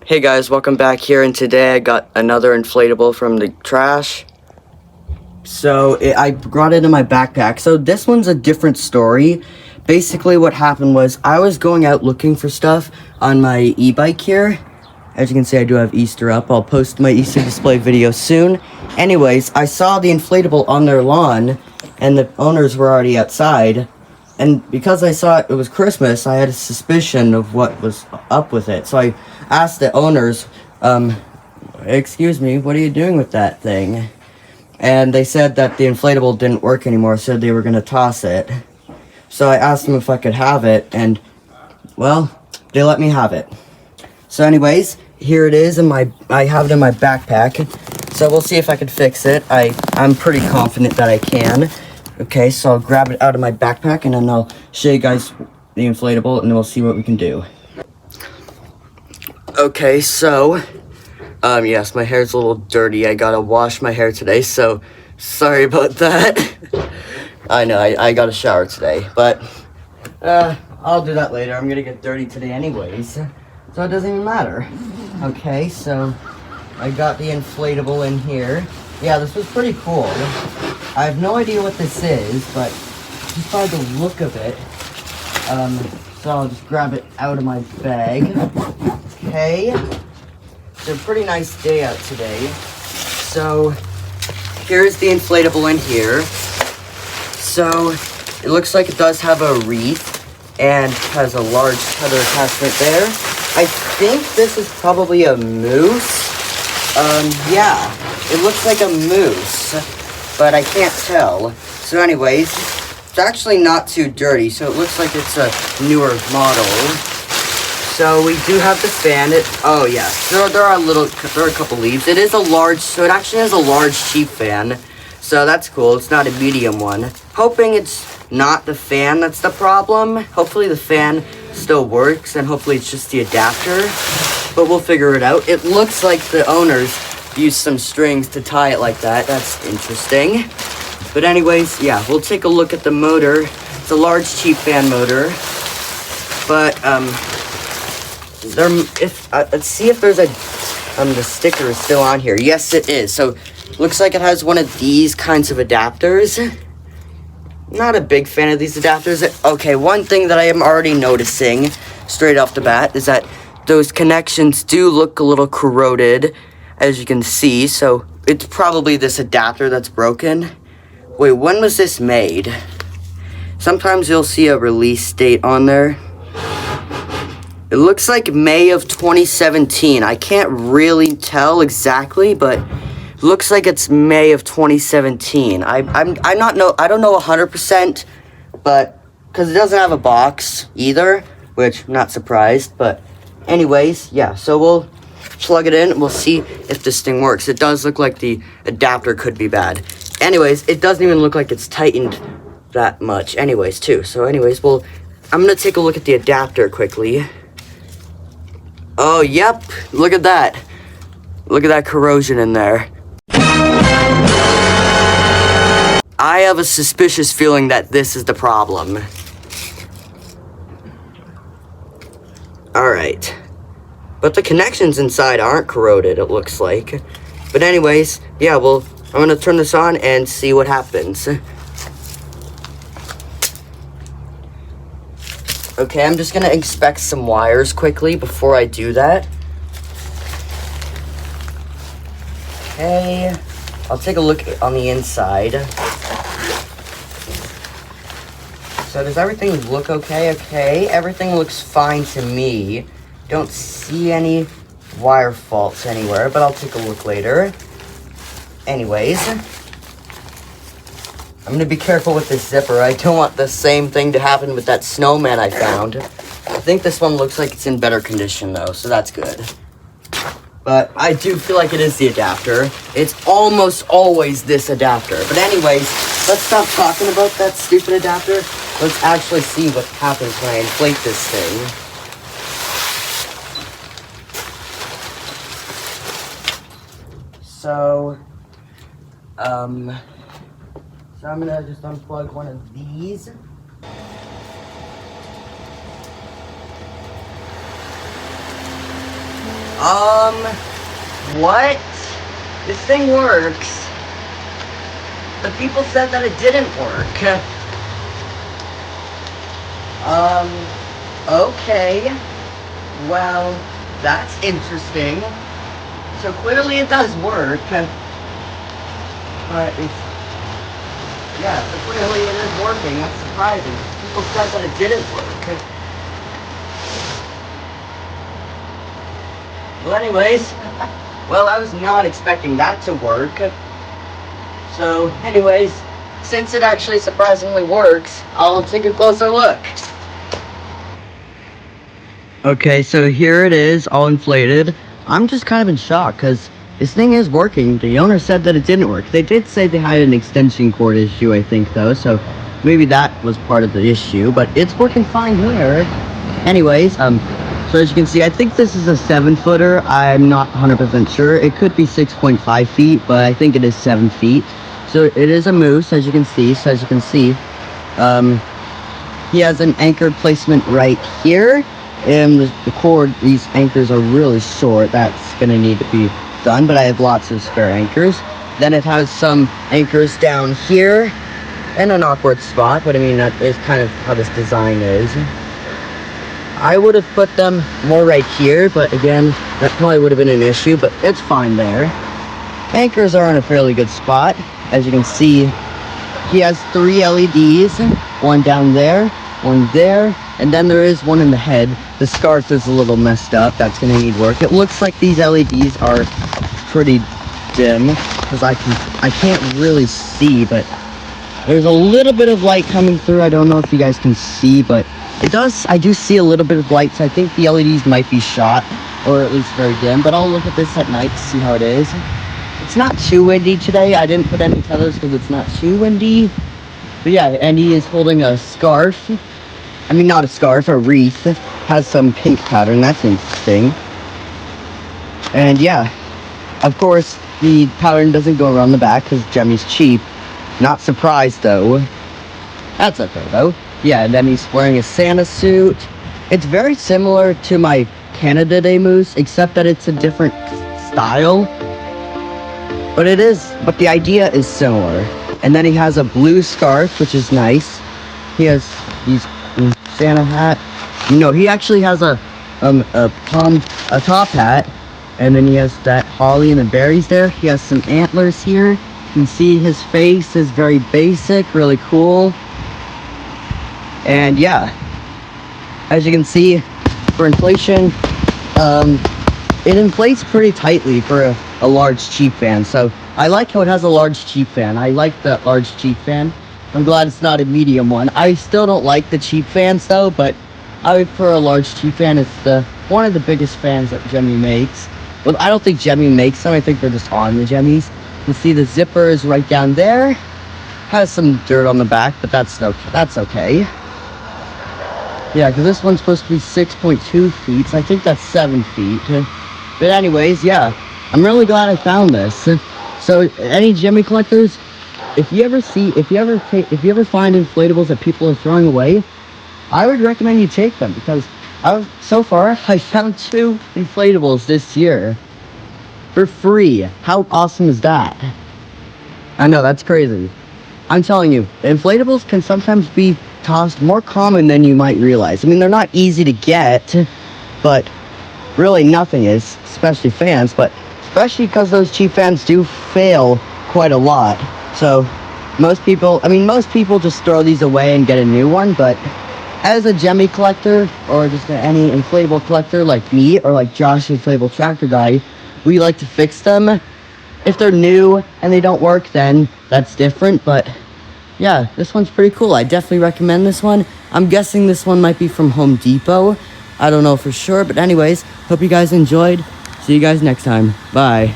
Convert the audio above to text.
Hey guys, welcome back here, and today I got another inflatable from the trash. I brought it in my backpack. So this one's a different story. Basically what happened was I was going out looking for stuff on my e-bike here. As you can see, I do have Easter up. I'll post my Easter display video soon. Anyways, I saw the inflatable on their lawn, and the owners were already outside. And because I saw it was Christmas, I had a suspicion of what was up with it. So I asked the owners, excuse me, what are you doing with that thing? And they said that the inflatable didn't work anymore, so they were going to toss it. So I asked them if I could have it, and, well, they let me have it. So anyways, here it is, I have it in my backpack. So we'll see if I can fix it. I'm pretty confident that I can. Okay, so I'll grab it out of my backpack, and then I'll show you guys the inflatable, and then we'll see what we can do. Okay, so, yes, my hair's a little dirty. I gotta wash my hair today, so sorry about that. I know, I gotta shower today, but, I'll do that later. I'm gonna get dirty today anyways, so it doesn't even matter. Okay, so I got the inflatable in here. Yeah, this was pretty cool. I have no idea what this is, but just by the look of it, so I'll just grab it out of my bag. Okay, it's a pretty nice day out today. So here's the inflatable in here. So it looks like it does have a wreath and has a large tether attachment there. I think this is probably a moose. Yeah, it looks like a moose, but I can't tell. So anyways, it's actually not too dirty, so it looks like it's a newer model. So we do have the fan. Oh yeah, there are a couple leaves. It is a large, so it actually has a large cheap fan. So that's cool. It's not a medium one. Hoping it's not the fan that's the problem. Hopefully the fan still works, and hopefully it's just the adapter. But we'll figure it out. It looks like the owners used some strings to tie it like that. That's interesting. But anyways, yeah, we'll take a look at the motor. It's a large cheap fan motor. But let's see if there's the sticker is still on here. Yes, it is. So looks like it has one of these kinds of adapters. Not a big fan of these adapters. Okay, one thing that I am already noticing straight off the bat is that those connections do look a little corroded, as you can see. So it's probably this adapter that's broken. Wait, when was this made? Sometimes you'll see a release date on there. It looks like May of 2017. I can't really tell exactly, but it looks like it's May of 2017. I don't know 100%, but because it doesn't have a box either, which I'm not surprised. But anyways, yeah. So we'll plug it in and we'll see if this thing works. It does look like the adapter could be bad. Anyways, it doesn't even look like it's tightened that much. Anyways, too. So anyways, I'm gonna take a look at the adapter quickly. Oh, yep. Look at that. Look at that corrosion in there. I have a suspicious feeling that this is the problem. Alright. But the connections inside aren't corroded, it looks like. But anyways, yeah, I'm gonna turn this on and see what happens. Okay, I'm just gonna inspect some wires quickly before I do that. Okay, I'll take a look on the inside. So does everything look okay? Okay, everything looks fine to me. Don't see any wire faults anywhere, but I'll take a look later. Anyways, I'm gonna be careful with this zipper. I don't want the same thing to happen with that snowman I found. I think this one looks like it's in better condition though, so that's good. But I do feel like it is the adapter. It's almost always this adapter. But anyways, let's stop talking about that stupid adapter. Let's actually see what happens when I inflate this thing. So I'm gonna just unplug one of these. What? This thing works. The people said that it didn't work. Okay. Well, that's interesting. So clearly it does work. But yeah, so clearly it is working. That's surprising. People said that it didn't work. Well, anyways, well, I was not expecting that to work. So, anyways, since it actually surprisingly works, I'll take a closer look. Okay, so here it is, all inflated. I'm just kind of in shock, because this thing is working. The owner said that it didn't work. They did say they had an extension cord issue, I think, though, so maybe that was part of the issue, but it's working fine here. Anyways, so as you can see, I think this is a 7-footer. I'm not 100% sure. It could be 6.5 feet, but I think it is 7 feet. So it is a moose, as you can see. So as you can see, he has an anchor placement right here. And the cord, these anchors are really short. That's going to need to be done, but I have lots of spare anchors. Then it has some anchors down here in an awkward spot, but I mean, that is kind of how this design is. I would have put them more right here, but again, that probably would have been an issue, but it's fine there. Anchors are in a fairly good spot. As you can see, he has 3 LEDs, one down there, one there, and then there is one in the head. The scarf is a little messed up. That's going to need work. It looks like these LEDs are pretty dim, because I can't really see, but there's a little bit of light coming through. I don't know if you guys can see, but I do see a little bit of light, so I think the LEDs might be shot, or at least very dim, but I'll look at this at night to see how it is. It's not too windy today. I didn't put any tethers because it's not too windy. But yeah, and he is holding a scarf. I mean, not a scarf, a wreath. Has some pink pattern. That's interesting. And yeah, of course, the pattern doesn't go around the back because Jemmy's cheap. Not surprised, though. That's okay, though. Yeah, and then he's wearing a Santa suit. It's very similar to my Canada Day moose, except that it's a different style. But the idea is similar. And then he has a blue scarf, which is nice. He has these Santa hat. No, he actually has a top hat. And then he has that holly and the berries there. He has some antlers here. You can see his face is very basic, really cool. And yeah, as you can see, for inflation, it inflates pretty tightly for a large cheap fan. So I like how it has a large cheap fan. I like that large cheap fan. I'm glad it's not a medium one. I still don't like the cheap fans though, but I would prefer a large cheap fan. It's one of the biggest fans that Jemmy makes. Well, I don't think Jemmy makes them. I think they're just on the Jemmys. You can see the zipper is right down there. Has some dirt on the back, but that's okay. Yeah, because this one's supposed to be 6.2 feet, so I think that's 7 feet. But anyways, yeah, I'm really glad I found this. So any Jemmy collectors, if you ever find inflatables that people are throwing away, I would recommend you take them, because so far I found 2 inflatables this year for free. How awesome is that? I know, that's crazy. I'm telling you, inflatables can sometimes be tossed more common than you might realize. I mean, they're not easy to get, but really nothing is, especially fans, but especially because those cheap fans do fail quite a lot. So most people just throw these away and get a new one, but as a Jemmy collector, or just any inflatable collector like me, or like Josh, inflatable tractor guy, we like to fix them. If they're new and they don't work, then that's different, but yeah, this one's pretty cool. I definitely recommend this one. I'm guessing this one might be from Home Depot. I don't know for sure, but anyways, hope you guys enjoyed. See you guys next time. Bye.